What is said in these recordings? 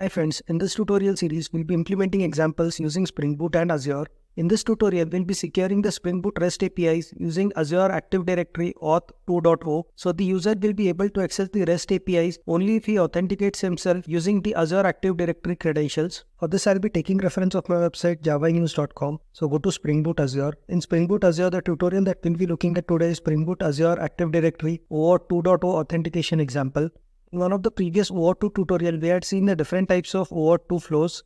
Hi friends, in this tutorial series, we'll be implementing examples using Spring Boot and Azure. In this tutorial, we'll be securing the Spring Boot REST APIs using Azure Active Directory auth2.o. So the user will be able to access the REST APIs only if he authenticates himself using the Azure Active Directory credentials. For this, I'll be taking reference of my website javanews.com. So go to Spring Boot Azure. In Spring Boot Azure, the tutorial that we'll be looking at today is Spring Boot Azure Active Directory auth2.o authentication example. In one of the previous OAuth2 tutorial, we had seen the different types of OAuth2 flows.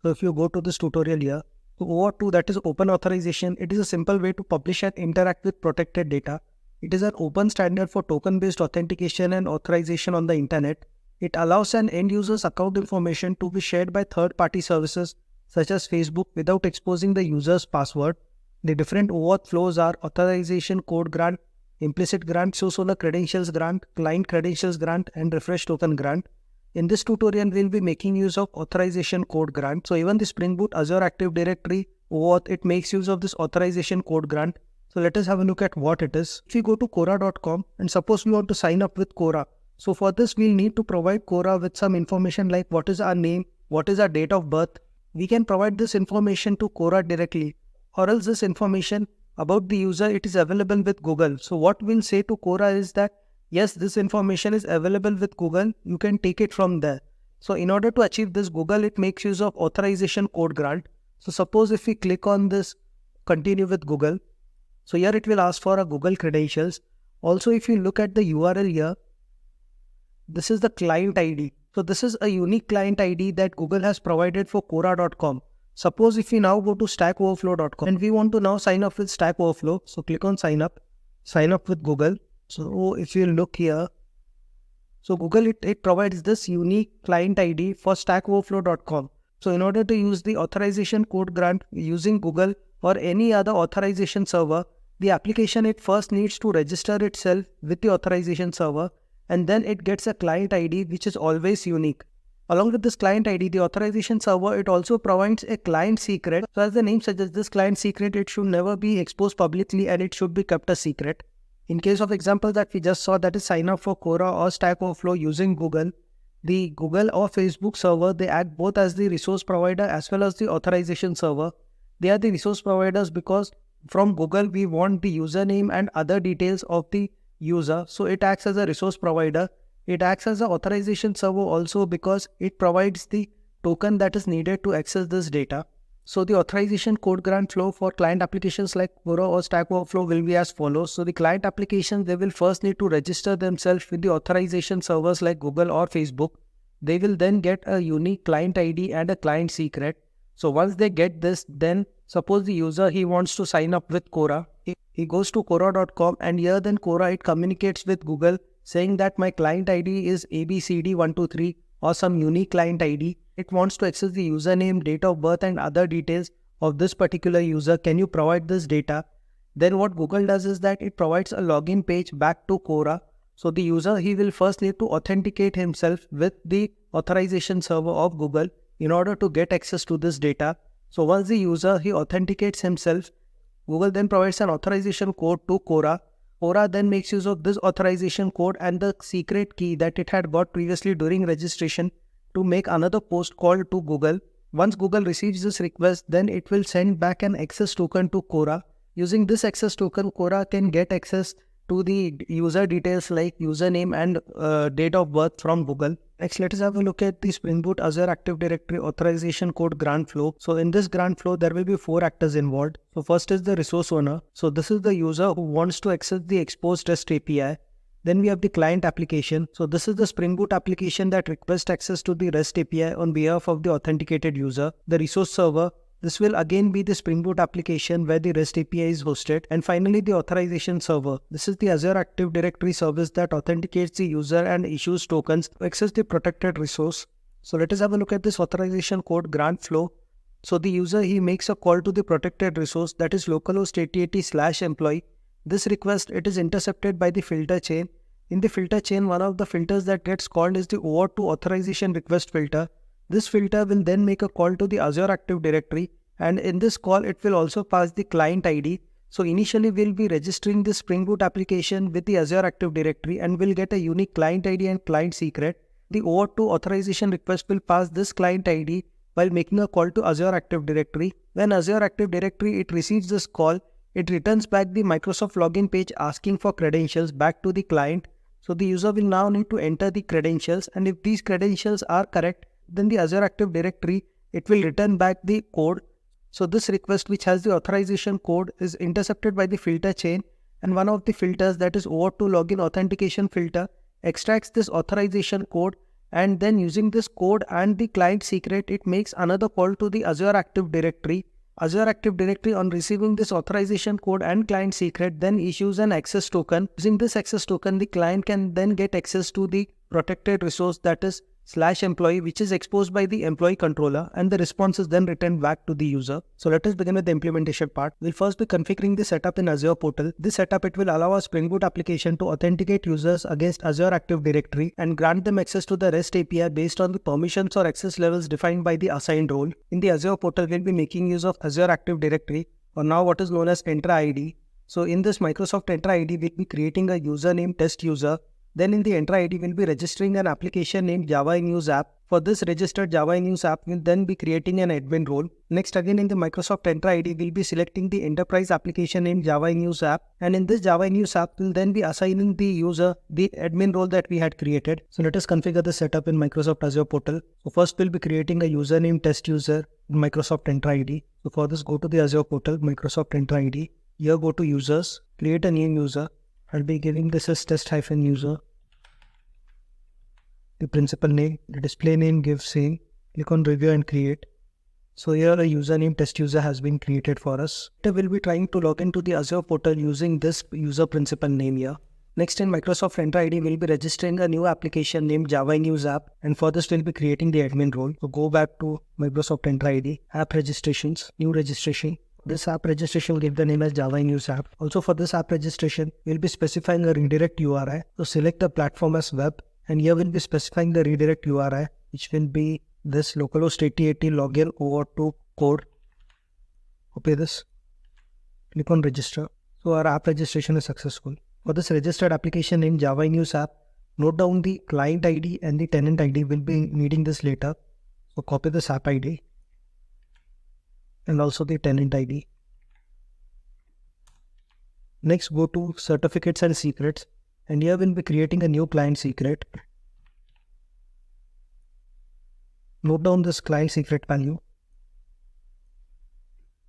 So if you go to this tutorial here, so OAuth2, that is open authorization, it is a simple way to publish and interact with protected data. It is an open standard for token-based authentication and authorization on the internet. It allows an end user's account information to be shared by third-party services such as Facebook without exposing the user's password. The different OAuth flows are authorization code grant, implicit grant, solar credentials grant, client credentials grant, and refresh token grant. In this tutorial, we'll be making use of authorization code grant. So even the Spring Boot Azure Active Directory OAuth, it makes use of this authorization code grant. So let us have a look at what it is. If we go to Quora.com and suppose we want to sign up with Quora. So for this, we'll need to provide Quora with some information like what is our name, what is our date of birth. We can provide this information to Quora directly, or else this information about the user, it is available with Google. So what we'll say to Quora is that, yes, this information is available with Google. You can take it from there. So in order to achieve this, Google, it makes use of authorization code grant. So suppose if we click on this, continue with Google. So here it will ask for a Google credentials. Also, if you look at the URL here, this is the client ID. So this is a unique client ID that Google has provided for Quora.com. Suppose if we now go to stackoverflow.com and we want to now sign up with Stack Overflow. So click on sign up with Google. So if you look here, so Google, it provides this unique client ID for stackoverflow.com. So in order to use the authorization code grant using Google or any other authorization server, the application, it first needs to register itself with the authorization server, and then it gets a client ID which is always unique. Along with this client ID, the authorization server, it also provides a client secret. So as the name suggests, this client secret, it should never be exposed publicly and it should be kept a secret. In case of example that we just saw, that is sign up for Quora or Stack Overflow using Google, the Google or Facebook server, they act both as the resource provider as well as the authorization server. They are the resource providers because from Google, we want the username and other details of the user. So it acts as a resource provider. It acts as an authorization server also because it provides the token that is needed to access this data. So the authorization code grant flow for client applications like Quora or Stack Overflow will be as follows. So the client applications, they will first need to register themselves with the authorization servers like Google or Facebook. They will then get a unique client ID and a client secret. So once they get this, then suppose the user, he wants to sign up with Quora. He goes to Quora.com and here then Quora, it communicates with Google saying that my client ID is ABCD123 or some unique client ID. It wants to access the username, date of birth and other details of this particular user. Can you provide this data? Then what Google does is that it provides a login page back to Quora. So the user, he will first need to authenticate himself with the authorization server of Google in order to get access to this data. So once the user, he authenticates himself, Google then provides an authorization code to Quora. Quora then makes use of this authorization code and the secret key that it had got previously during registration to make another post call to Google. Once Google receives this request, then it will send back an access token to Quora. Using this access token, Quora can get access to the user details like username and date of birth from Google. Next, let us have a look at the Spring Boot Azure Active Directory authorization code grant flow. So in this grant flow, there will be 4 actors involved. So first is the resource owner. So this is the user who wants to access the exposed REST API. Then we have the client application. So this is the Spring Boot application that requests access to the REST API on behalf of the authenticated user. The resource server. This will again be the Spring Boot application where the REST API is hosted. And finally, the authorization server. This is the Azure Active Directory service that authenticates the user and issues tokens to access the protected resource. So let us have a look at this authorization code grant flow. So the user, he makes a call to the protected resource, that is localhost 8080/employee. This request, it is intercepted by the filter chain. In the filter chain, one of the filters that gets called is the OAuth2 authorization request filter. This filter will then make a call to the Azure Active Directory, and in this call, it will also pass the client ID. So initially, we'll be registering the Spring Boot application with the Azure Active Directory and we'll get a unique client ID and client secret. The OAuth2 authorization request will pass this client ID while making a call to Azure Active Directory. When Azure Active Directory it receives this call, it returns back the Microsoft login page asking for credentials back to the client. So the user will now need to enter the credentials, and if these credentials are correct, then the Azure Active Directory it will return back the code. So this request which has the authorization code is intercepted by the filter chain, and one of the filters, that is OAuth2 login authentication filter, extracts this authorization code, and then using this code and the client secret it makes another call to the Azure Active Directory. Azure Active Directory, on receiving this authorization code and client secret, then issues an access token. Using this access token, the client can then get access to the protected resource, that is /employee, which is exposed by the employee controller, and the response is then returned back to the user. So let us begin with the implementation part. We'll first be configuring the setup in Azure portal. This setup it will allow a Spring Boot application to authenticate users against Azure Active Directory and grant them access to the REST API based on the permissions or access levels defined by the assigned role. In the Azure portal, we'll be making use of Azure Active Directory, or now what is known as Entra ID. So in this Microsoft Entra ID, we'll be creating a user named test user. Then in the Entra ID, we'll be registering an application named Java in Use app. For this registered Java in Use app, we'll then be creating an admin role. Next, again in the Microsoft Entra ID, we'll be selecting the enterprise application named Java in Use app. And in this Java in Use app, we'll then be assigning the user the admin role that we had created. So let us configure the setup in Microsoft Azure portal. So first, we'll be creating a user named test user in Microsoft Entra ID. So for this, go to the Azure portal, Microsoft Entra ID. Here, go to users, create a new user. I'll be giving this as test-user. The principal name, the display name, give same. Click on review and create. So here a username test user has been created for us. We will be trying to log into the Azure portal using this user principal name here. Next, in Microsoft Entra ID, we'll be registering a new application named Java in Use app, and for this we'll be creating the admin role. So go back to Microsoft Entra ID, app registrations, new registration. This app registration will give the name as Java in Use app. Also for this app registration, we'll be specifying a redirect URI. So select the platform as web, and here we'll be specifying the redirect URI, which will be this localhost 8080 login OAuth2 code. Copy this. Click on register. So our app registration is successful. For this registered application named Java in Use app, note down the client ID and the tenant ID. We'll be needing this later. So copy this app ID and also the tenant ID. Next, go to certificates and secrets, and here we'll be creating a new client secret. Note down this client secret value.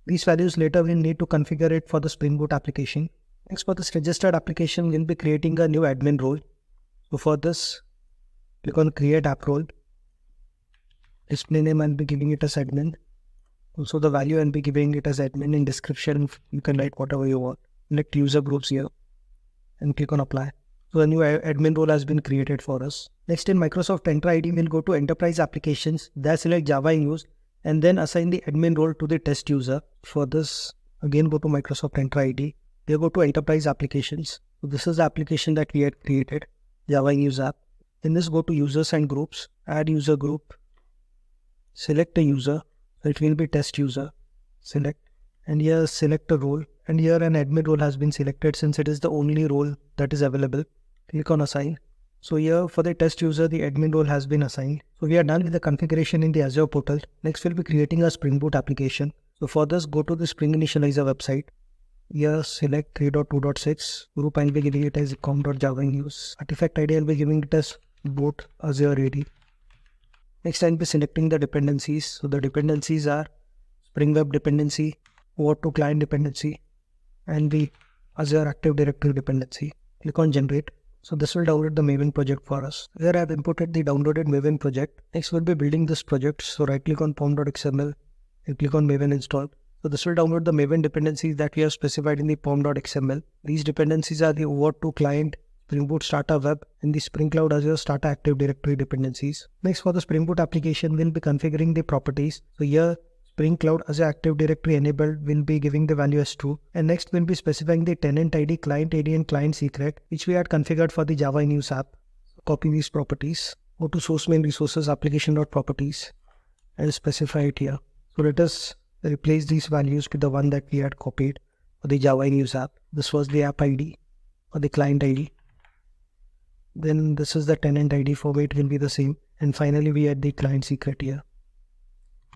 These values later we'll need to configure it for the Spring Boot application. Next, for this registered application, we'll be creating a new admin role. So for this, click on create app role. Display name, I'll be giving it as admin. Also the value, I'll be giving it as admin. In description, you can write whatever you want. Select user groups here and click on apply. So a new admin role has been created for us. Next, in Microsoft Entra ID, we'll go to enterprise applications. There select Java in Use and then assign the admin role to the test user. For this, again go to Microsoft Entra ID. Here go to enterprise applications. So this is the application that we had created, Java in Use app. In this, go to users and groups, add user group, select a user. So it will be test user. Select, and here select a role, and here an admin role has been selected since it is the only role that is available. Click on assign. So here for the test user, the admin role has been assigned. So we are done with the configuration in the Azure portal. Next, we'll be creating a Spring Boot application. So for this, go to the Spring Initializer website. Here select 3.2.6. Group, I'll be giving it as com.java in use. Artifact ID, I'll be giving it as boot Azure AD. Next, I'll be selecting the dependencies. So the dependencies are Spring Web dependency, OAuth2 client dependency, and the Azure Active Directory dependency. Click on generate. So this will download the Maven project for us. Here I have imported the downloaded Maven project. Next, we'll be building this project. So right click on pom.xml and click on Maven install. So this will download the Maven dependencies that we have specified in the pom.xml. These dependencies are the OAuth2 client, Spring Boot Starter Web, and the Spring Cloud Azure Starter Active Directory dependencies. Next, for the Spring Boot application, we'll be configuring the properties. So here, Spring Cloud Azure Active Directory enabled will be giving the value as true. And next, we'll be specifying the tenant ID, client ID, and client secret, which we had configured for the Java in Use app. Copy these properties. Go to source main resources application.properties and specify it here. So let us replace these values with the one that we had copied for the Java in Use app. This was the app ID or the client ID. Next, we'll be Then this is the tenant ID. For it will be the same. And finally, we add the client secret here.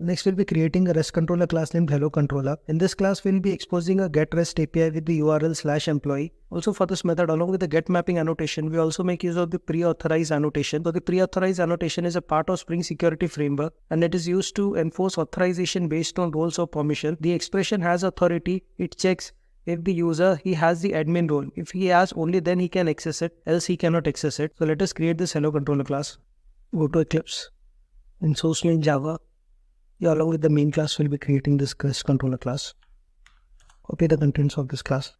Next, we'll be creating a REST controller class named Hello Controller. In this class, we'll be exposing a get REST API with the URL/employee. Also, for this method, along with the get mapping annotation, we also make use of the pre-authorized annotation. So the pre-authorized annotation is a part of Spring Security Framework, and it is used to enforce authorization based on roles of permission. The expression has authority. It checks if the user he has the admin role. If he has, only then he can access it, else he cannot access it. So let us create this Hello Controller class. Go to Eclipse and source in Java. Yeah, along with the main class, we'll be creating this REST controller class. Copy the contents of this class.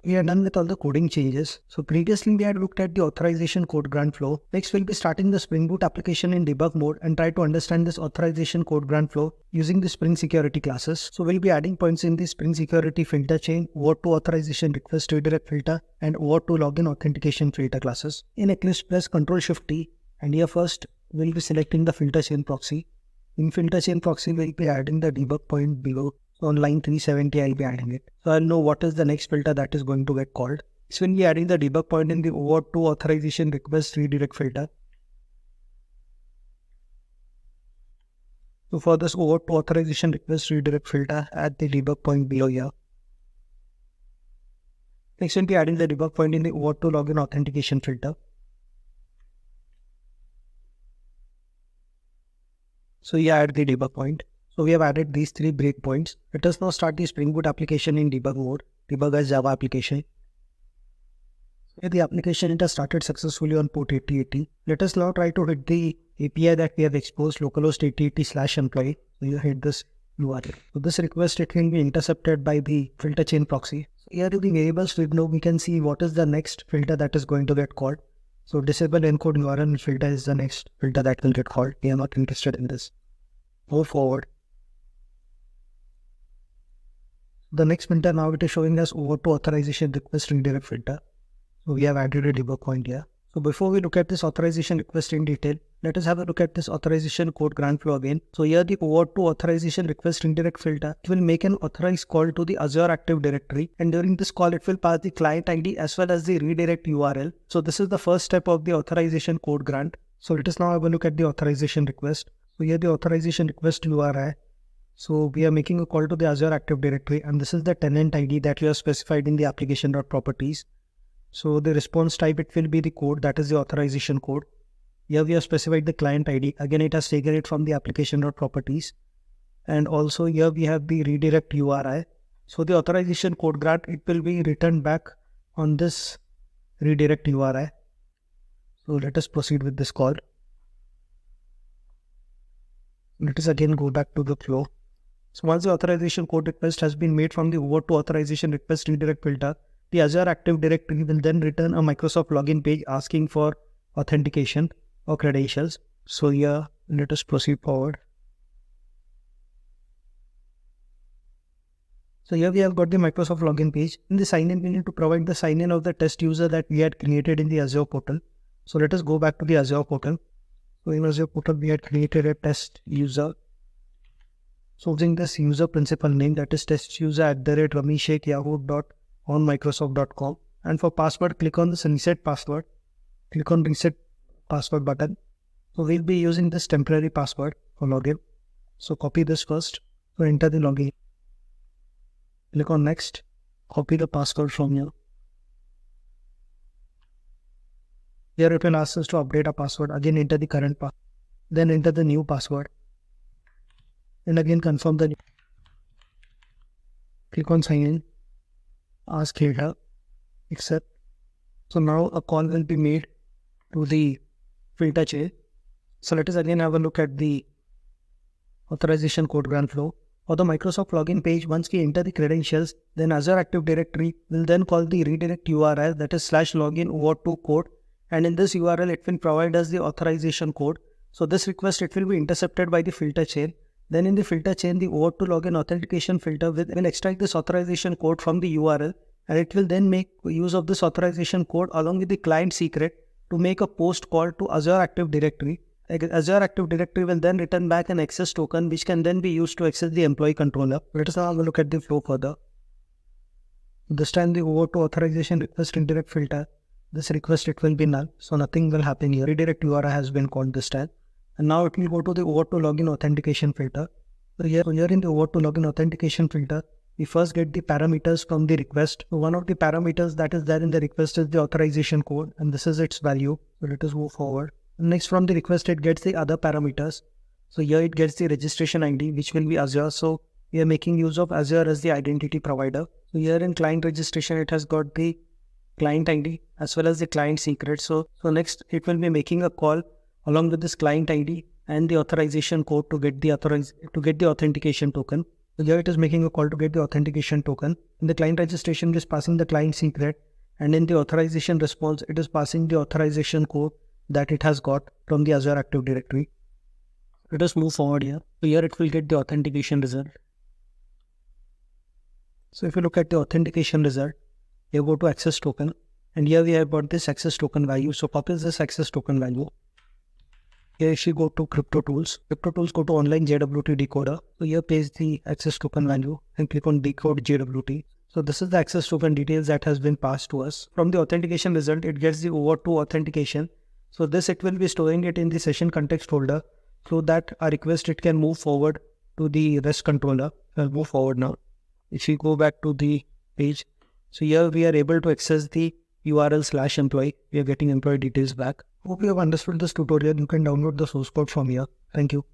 We are done with all the coding changes. So previously we had looked at the authorization code grant flow. Next we'll be starting the Spring Boot application in debug mode and try to understand this authorization code grant flow using the Spring Security classes. So we'll be adding points in the Spring Security filter chain, OAuth2 authorization request redirect filter, and OAuth2 login authentication filter classes. In Eclipse, press Ctrl+Shift+T, and here first we'll be selecting the filter chain proxy. In filter chain proxy, we'll be adding the debug point below. So on line 370, I'll be adding it. So I'll know what is the next filter that is going to get called. So we'll be adding the debug point in the OAuth2 authorization request redirect filter. So for this OAuth2 authorization request redirect filter, add the debug point below here. Next, we'll be adding the debug point in the OAuth2 login authentication filter. So you add the debug point. So we have added these three breakpoints. Let us now start the Spring Boot application in debug mode. Debug as Java application. Here the application it has started successfully on port 8080. Let us now try to hit the API that we have exposed, localhost 8080/employee. So you hit this URL. So this request it can be intercepted by the filter chain proxy. So here in the variables window we can see what is the next filter that is going to get called. So disable encode URL filter is the next filter that will get called. We are not interested in this. Move forward. The next filter now it is showing us OAuth2 authorization request redirect filter. So we have added a debug point here. So before we look at this authorization request in detail, let us have a look at this authorization code grant flow again. So here the OAuth2 authorization request redirect filter it will make an authorized call to the Azure Active Directory, and during this call it will pass the client ID as well as the redirect URL. So this is the first step of the authorization code grant. So let us now have a look at the authorization request. So here the authorization request URI. So we are making a call to the Azure Active Directory, and this is the tenant ID that we have specified in the application.properties. So the response type it will be the code, that is the authorization code. Here we have specified the client ID. Again, it has taken it from the application.properties. And also here we have the redirect URI. So the authorization code grant it will be returned back on this redirect URI. So let us proceed with this call. Let us again go back to the flow. So once the authorization code request has been made from the OAuth2 authorization request redirect filter, the Azure Active Directory will then return a Microsoft login page asking for authentication or credentials. So here, let us proceed forward. So here we have got the Microsoft login page. In the sign-in, we need to provide the sign-in of the test user that we had created in the Azure portal. So let us go back to the Azure portal. So in Azure portal, we had created a test user. So using this user principal name, that is testuser@ramishek.yahoo.onmicrosoft.com. And for password, click on this reset password. Click on reset password button. So we'll be using this temporary password for login. So copy this first. So enter the login. Click on next. Copy the password from here. Here it will ask us to update a password. Again enter the current password. Then enter the new password. And again confirm the new. Click on sign in. Ask here. Accept. So now a call will be made to the filter chain. So let us again have a look at the authorization code grant flow. For the Microsoft login page, once we enter the credentials, then Azure Active Directory will then call the redirect URL, that is /login OAuth2 code. And in this URL, it will provide us the authorization code. So this request, it will be intercepted by the filter chain. Then in the filter chain, the OAuth2 login authentication filter will extract this authorization code from the URL, and it will then make use of this authorization code along with the client secret to make a post call to Azure Active Directory. Azure Active Directory will then return back an access token which can then be used to access the employee controller. Let us now have a look at the flow further. This time the OAuth2 authorization request redirect filter this request, it will be null. So nothing will happen here. Redirect URI has been called this time. And now it will go to the OAuth2 login authentication filter. So here in the OAuth2 login authentication filter, we first get the parameters from the request. So one of the parameters that is there in the request is the authorization code, and this is its value. So let us move forward. Next, from the request, it gets the other parameters. So here it gets the registration ID, which will be Azure. So we are making use of Azure as the identity provider. So here in client registration, it has got the client ID as well as the client secret. So next it will be making a call along with this client ID and the authorization code to get the authentication token. So here it is making a call to get the authentication token. In the client registration, it is passing the client secret, and in the authorization response, it is passing the authorization code that it has got from the Azure Active Directory. Let us move forward here. So here it will get the authentication result. So if you look at the authentication result, you go to access token, and here we have got this access token value. So copy this access token value. Here if you go to crypto tools, go to online JWT decoder. So here paste the access token value and click on decode JWT. So this is the access token details that has been passed to us. From the authentication result, it gets the OAuth2 authentication. So this, it will be storing it in the session context folder so that our request, it can move forward to the REST controller. I'll move forward now. If you go back to the page, so here we are able to access the URL/employee. We are getting employee details back. Hope you have understood this tutorial. You can download the source code from here. Thank you.